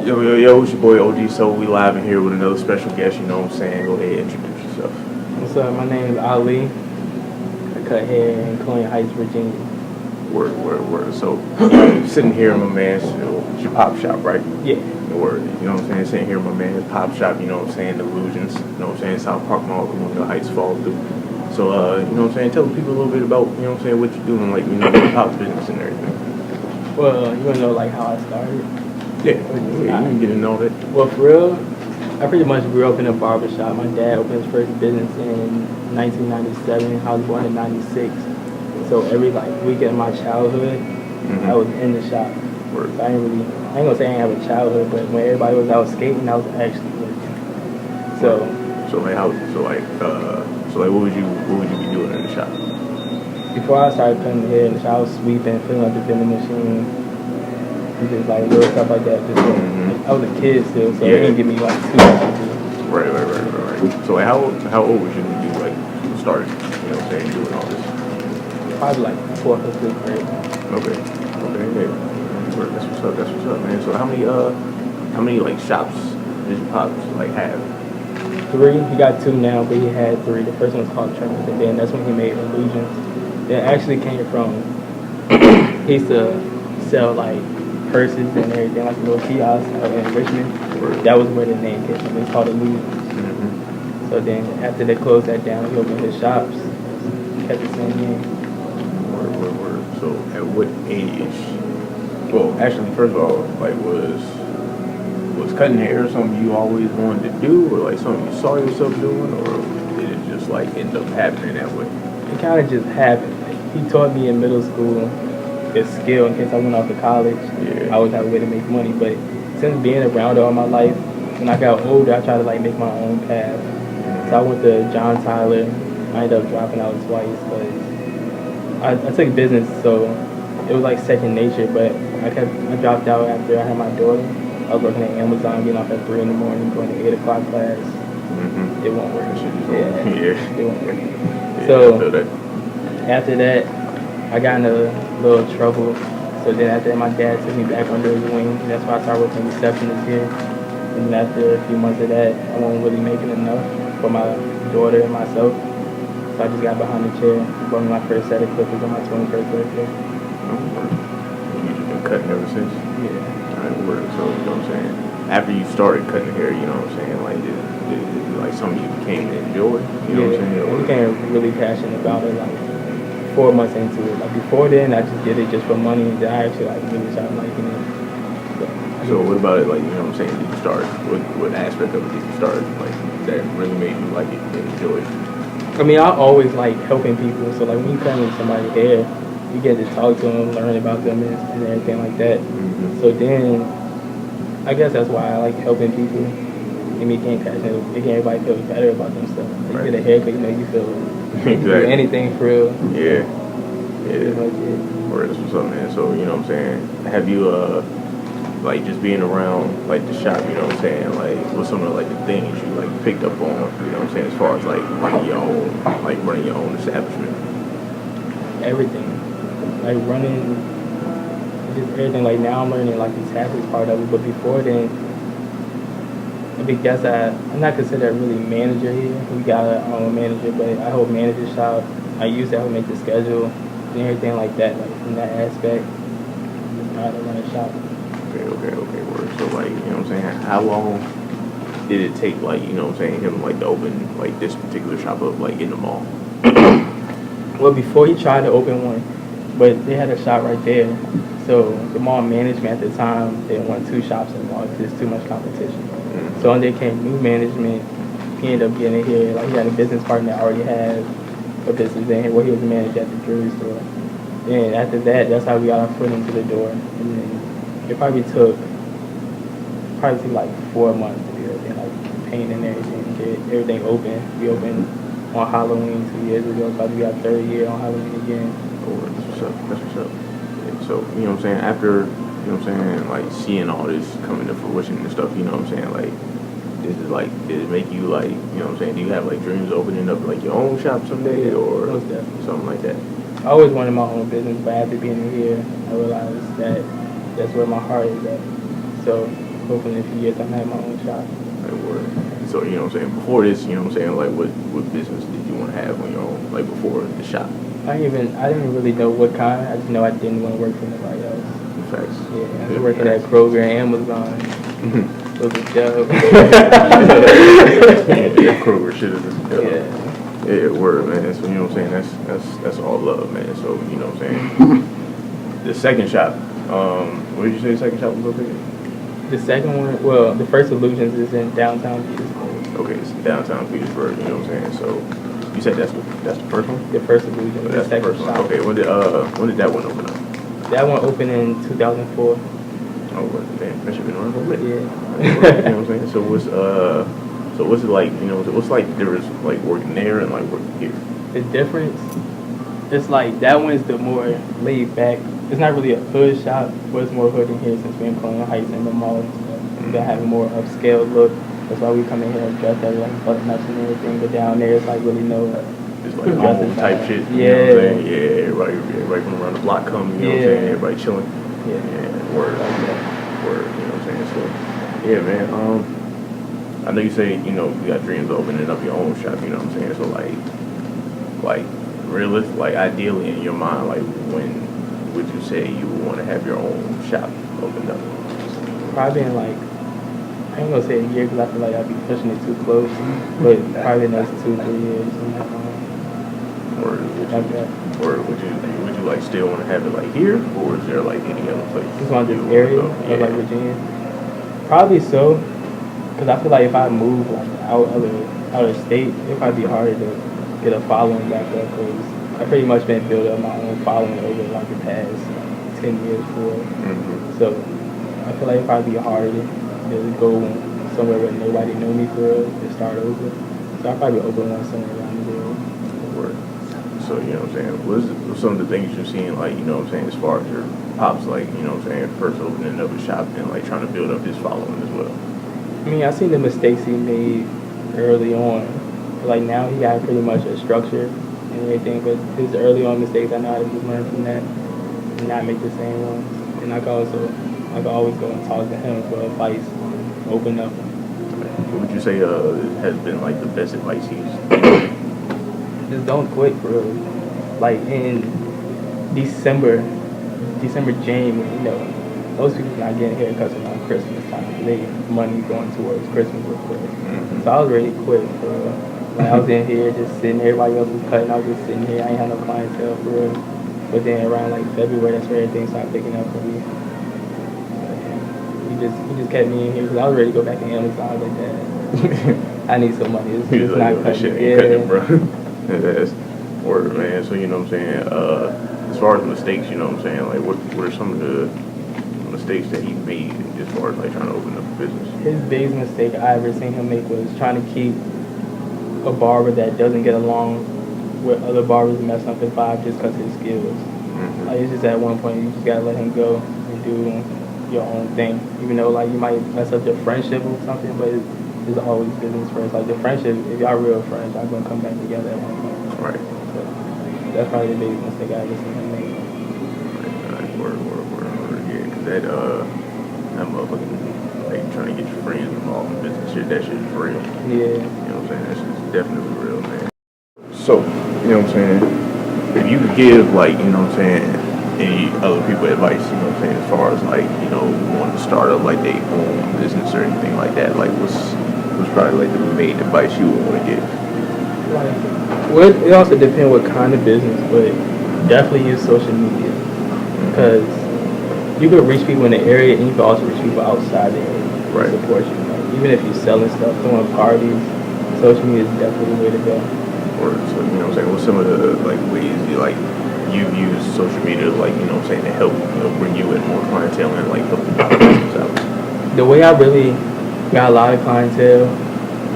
Yo, it's your boy OG. So we live in here with another special guest. You know what I'm saying? Go ahead, introduce yourself. What's up? My name is Ali. I cut hair in Colonial Heights, Virginia. Word. So sitting here in my man's, it's your pop shop, right? Yeah. Word. You know what I'm saying? Sitting here in my man's pop shop. You know what I'm saying? Illusions. You know what I'm saying? South Park Mall, Colonial Heights, fall through. So you know what I'm saying? Tell the people a little bit about what you're doing, like the pop business and everything. Well, you wanna know like how I started? Yeah, you can get into all that. Well, for real, I pretty much grew up in a barber shop. My dad opened his first business in 1997. I was born in '96. So every weekend of my childhood, I was in the shop. Word. So I ain't gonna say I ain't have a childhood, but when everybody was out skating, I was actually working. So what would you be doing in the shop? before I started cutting hair in the shop, I was sweeping, filling up the vending machine, and just little stuff like that. I was a kid still, so it didn't give me too much to do. Right. So how old was you when you started, doing all this? Probably 4th or 5th grade. Okay, yeah. That's what's up, man. So how many shops did your pops have? 3. He got 2 now, but he had 3. The first one was called Tremors, and then that's when he made Illusions. That actually came from, he used to sell purses and everything, a little kiosk in Richmond. Right. That was where the name came from. It's called Illusions. So then after they closed that down, he opened his shops, kept the same name. Word. So at what age? Well, actually, first of all, was cutting hair something you always wanted to do, or something you saw yourself doing, or did it just end up happening that way? It kind of just happened. He taught me in middle school this skill in case I went off to college. Yeah. I always had a way to make money, but since being around it all my life, when I got older, I tried to make my own path. So I went to John Tyler. I ended up dropping out twice, but I took business, so it was second nature. But I dropped out after I had my daughter. I was working at Amazon, getting off at 3 in the morning, going to 8 o'clock class. It won't work. Yeah. It won't work. Yeah, So I feel that. after that, I got in a little trouble. So then after that, my dad took me back under his wing. And that's why I started working receptionist here. And then after a few months of that, I wasn't really making enough for my daughter and myself. So I just got behind the chair, bought me my first set of clippers on my 21st birthday. You just been cutting ever since? Yeah. Alright, word. So, you know what I'm saying? After you started cutting hair, you know what I'm saying? Did it something you became to enjoy? You know what I'm saying? I became really passionate about it 4 months into it. Before then, I just did it just for money, and then I actually really started liking it. So what about it? You know what I'm saying? Did you start? What aspect of it did you start? That really made you like it and enjoy it? I mean, I always like helping people. So when you come with somebody's hair, you get to talk to them, learn about them, and everything like that. So then, I guess that's why I like helping people. And me getting passionate, making everybody feel better about themselves. You get a haircut, you feel you can do anything for real. Yeah. Like That's what's up, man. So you know what I'm saying? Have you just being around the shop, you know what I'm saying? What's some of the things you picked up on, you know what I'm saying, as far as running your own establishment? Everything. Running, just everything. Now I'm learning the taxes part of it, but before then, I guess I'm not considered a really manager here. We got our own manager, but I help manage the shop. I used to help make the schedule and everything like that, from that aspect. Just how to run a shop. Okay, word. So you know what I'm saying? How long did it take, you know what I'm saying, him to open this particular shop up in the mall? Well, before he tried to open one, but they had a shop right there. So the mall management at the time didn't want 2 shops in the mall because there's too much competition. So when there came new management, he ended up getting it here. He had a business partner that already had a business in here where he was a manager at the jewelry store. And after that, that's how we got our foot into the door. And then it probably took 4 months to get everything, paint and everything, get everything open. We opened on Halloween 2 years ago. About to be our 3rd year on Halloween again. Oh, that's what's up. Yeah, so, you know what I'm saying, after, you know what I'm saying, seeing all this coming to fruition and stuff, you know what I'm saying, did it make you like, you know what I'm saying? Do you have like dreams of opening up like your own shop someday or Most definitely. something like that? I always wanted my own business, but after being here, I realized that that's where my heart is at. So hopefully in a few years I'm gonna have my own shop. Like, word. So, you know what I'm saying? Before this, you know what I'm saying? Like, what business did you want to have on your own? Like, before the shop? I didn't really know what kind. I just know I didn't want to work for nobody else. Facts. Yeah, I was working at Kroger and Amazon. It was a job. Yeah, Kroger shit is a job. Yeah. Yeah, word, man. So, you know what I'm saying? That's all love, man. So, you know what I'm saying? The second shop, what did you say the second shop was located? The second one, well, the first Illusions is in downtown Petersburg. Okay, it's downtown Petersburg, you know what I'm saying? So, you said that's the first one? The first Illusion. That's the first one. shop. Okay, when did that one open up? That one opened in 2004. Oh, what, man, that should be around a little bit. Yeah. You know what I'm saying? So what's it like, you know, what's like the difference, like working there and like working here? The difference, it's like that one's the more laid back. It's not really a hood shop, but it's more hood in here since we're in Colonial Heights and the mall and stuff. They're having more upscale look. That's why we come in here and dress up like button-ups and everything. But down there, it's like really no. It's like home type shit. You Yeah. know what I'm saying? Yeah, everybody from around the block come, you know what I'm saying? Everybody chilling. Yeah. Yeah, word. Word, you know what I'm saying? So, yeah, man, I know you say, you know, you got dreams of opening up your own shop, you know what I'm saying? So, like, realistic, like, ideally in your mind, like, when would you say you would want to have your own shop opened up? Probably in like, I ain't gonna say a year because I feel like I'd be pushing it too close. But probably the next 2-3 years. Something like that. Or would you like still want to have it like here, or is there like any other place? Just want you this would area go? of like Virginia. Probably so, because I feel like if I move like out of state, it'd probably be harder to get a following back up. Because I pretty much been building up my own following over like the past 10 years for. Mm-hmm. So I feel like it'd probably be harder to go somewhere where nobody know me for real to start over. So I'll probably open one somewhere around the world. Word. So, you know what I'm saying? What's some of the things you're seeing, like, you know what I'm saying, as far as your pops, like, you know what I'm saying, first opening up a shop and, like, trying to build up his following as well? I mean, I seen the mistakes he made early on. Like, now he got pretty much a structure and everything, but his early on mistakes, I know how to just learn from that and not make the same ones. And I can always go and talk to him for advice, open up. What would you say has been, like, the best advice he's Just don't quit, bro. Like in December, January, you know, most people not getting haircuts around Christmas time. They money going towards Christmas real quick. Mm-hmm. So I was ready to quit, bro. Like I was in here just sitting, everybody else was cutting, I was just sitting here, I ain't had no clientele for real. But then around like February, that's where everything started picking up for me. He just kept me in here because I was ready to go back to Amazon. I was like, Dad, I need some money. It's like, not this cutting. shit ain't cutting, bro. That's word, man. So, you know what I'm saying, as far as mistakes, you know what I'm saying, like, what are some of the mistakes that he made as far as, like, trying to open up a business? His biggest mistake I ever seen him make was trying to keep a barber that doesn't get along with other barbers and mess up his vibe just because of his skills. Mm-hmm. Like, it's just at one point, you just gotta let him go and do your own thing. Even though, like, you might mess up your friendship or something, but it's always business first. Like, the friendship, if y'all real friends, y'all gonna come back together at one point. Right. So, that's probably the biggest mistake I ever seen him make. Word. Yeah, because that motherfucking, like, trying to get your friends involved in business shit, that shit is real. Yeah. You know what I'm saying? That shit is definitely real, man. So, you know what I'm saying? If you could give, like, you know what I'm saying, any other people advice, you know what I'm saying, as far as, like, you know, wanting to start up, like, their own business or anything like that, like, what's probably, like, the main advice you would want to give? Like, well, it also depends what kind of business, but definitely use social media because you can reach people in the area and you can also reach people outside the area Right. to support you. Like, even if you're selling stuff, throwing parties, social media is definitely the way to go. Or, so, you know what I'm saying, what's some of the, like, ways you, like, you've used social media, like, you know what I'm saying, to help, you know, bring you in more clientele and, like, help the business out? The way I really got a lot of clientele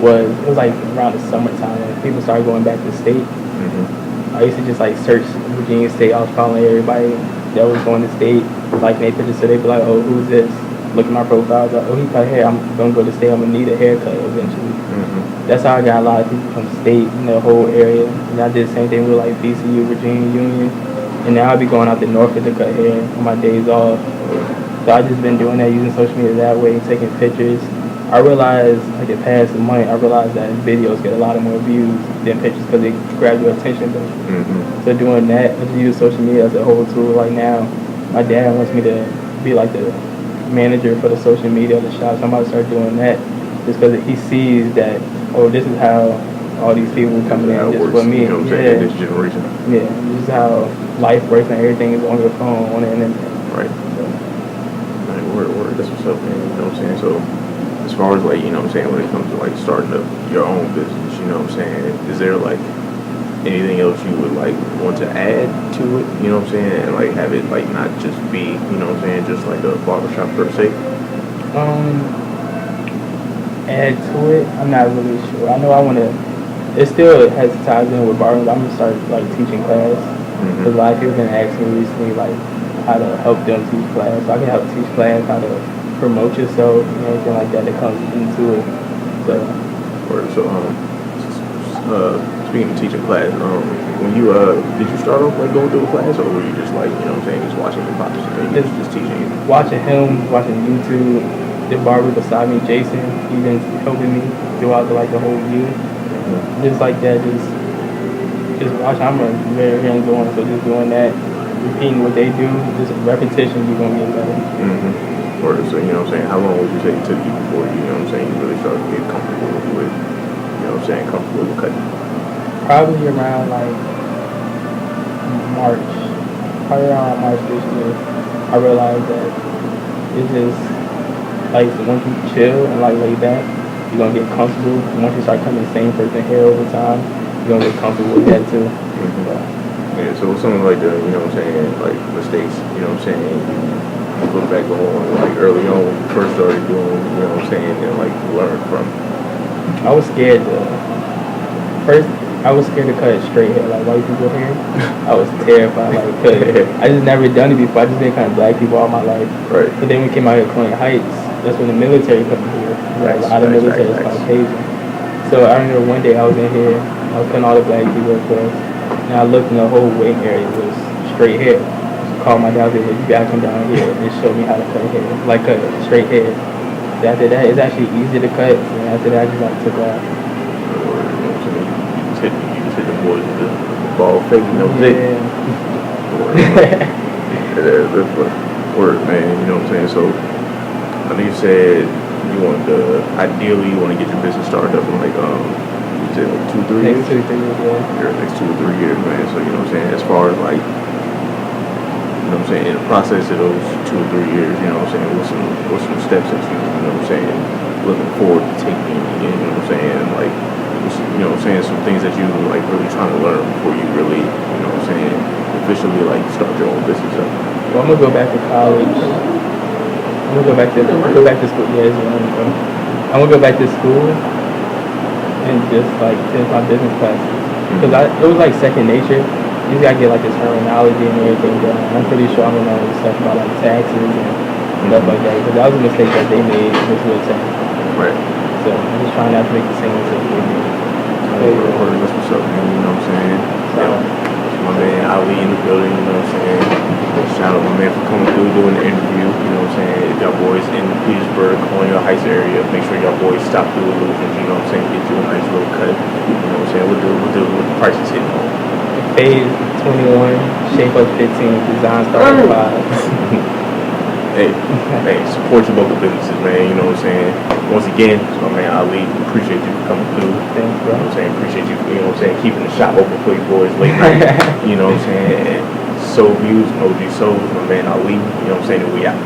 was, it was like around the summertime when people started going back to state. Mm-hmm. I used to just like search Virginia State. I was following everybody that was going to state, like they pictures, so they'd be like, oh, who's this? look at my profile. I was like, oh, he cut hair. I'm gonna go to state. I'm gonna need a haircut eventually. Mm-hmm. That's how I got a lot of people from state in the whole area. And I did the same thing with like VCU, Virginia Union. And now I be going out to Norfolk to cut hair on my days off. So I just been doing that, using social media that way, taking pictures. I realized, like the past month, I realized that videos get a lot of more views than pictures because they grab your attention. Mm-hmm. So doing that, I just use social media as a whole tool. Like now, my dad wants me to be like the manager for the social media of the shop. So I'm about to start doing that just because he sees that, oh, this is how all these people coming in just for me. You know what I'm saying? This generation. Yeah, this is how life works and everything is on your phone, on the internet. Right. Man, word. That's what's up, man. You know what I'm saying? So, as far as like, you know what I'm saying, when it comes to like starting up your own business, you know what I'm saying, is there like anything else you would like want to add to it? You know what I'm saying? And like have it like not just be, you know what I'm saying, just like a barbershop per se? Add to it, I'm not really sure. I know I want to, it still has ties in with barbering, but I'm going to start like teaching class. Because a lot of people have been asking me recently like how to help them teach class. So I can help teach class, how to promote yourself and everything like that comes into it. So, speaking of teaching class, when you did you start off like going through a class, or were you just like, you know what I'm saying, just watching the pops and you just teaching? Watching him, watching YouTube, the barber beside me, Jason, he been helping me throughout the whole year. Just like that, just watching. I'm very hands-on, so just doing that, repeating what they do, just repetition, you're gonna get better. So you know what I'm saying, how long would you say it took you before you know what I'm saying, you really started to get comfortable with, you know what I'm saying, comfortable with cutting? Probably around like March. Probably around March this year, I realized that it's just like once you chill and like lay back, you're gonna get comfortable. And once you start cutting the same person hair over time, you're gonna get comfortable with that too. Yeah, so something like the, you know what I'm saying, like mistakes, you know what I'm saying, you look back on like early on when you first started doing, you know what I'm saying, and like learn from. I was scared I was scared to cut straight hair, like white people hair. I was terrified, like, cause I just never done it before. I just been cutting black people all my life. Right. But then we came out here Columbia Heights. That's when the military cut me here. Like, a lot of military is Caucasian. So I remember one day I was in here, I was cutting all the black people across, and I looked and the whole waiting area was straight hair. So I called my dad, I said, you gotta come down here and show me how to cut hair, like cut straight hair. So after that, it's actually easy to cut, and after that, I just like took off. You just hit the boys with the ball fake, you know what I'm saying? Word, man, you know what I'm saying? So, I know you said you want ideally you want to get your business started up in like, you said like 2-3 years? Next 2-3 years, yeah. Next 2 or 3 years, man. So, you know what I'm saying? As far as like, you know what I'm saying, in the process of those 2 or 3 years, you know what I'm saying, what's some steps that you know what I'm saying, looking forward to taking, you know what I'm saying, like, you know what I'm saying, some things that you like really trying to learn before you really, you know what I'm saying, officially like start your own business up? Well, I'm gonna go back to college. I'm gonna go back to school. Yeah, I'm gonna go back to school and just like finish my business classes because it was like second nature. You just gotta get like this terminology and everything down. I'm pretty sure I'm gonna know stuff about like taxes and stuff like that because that was a mistake that they made with tax. Right. So I'm just trying not to make the same mistake they made. That's what's up, man. You know what I'm saying? My man Ali in the building, you know what I'm saying? Shout out my man for coming through doing the interview, you know what I'm saying? If y'all boys in the Petersburg, Colonial Heights area, make sure y'all boys stop through Illusions, you know what I'm saying? Get you a nice little cut, you know what I'm saying? What the prices hitting on? Fade 21, shape up 15, design start at 5. Hey, support your local businesses, man, you know what I'm saying? Once again, my man Ali, appreciate you for coming through. Thanks, You bro. know what I'm saying? Appreciate you, you know what I'm saying, keeping the shop open for you boys late night. You know what I'm saying? And Soul Views, OG Souls, my man Ali, you know what I'm saying? And we out.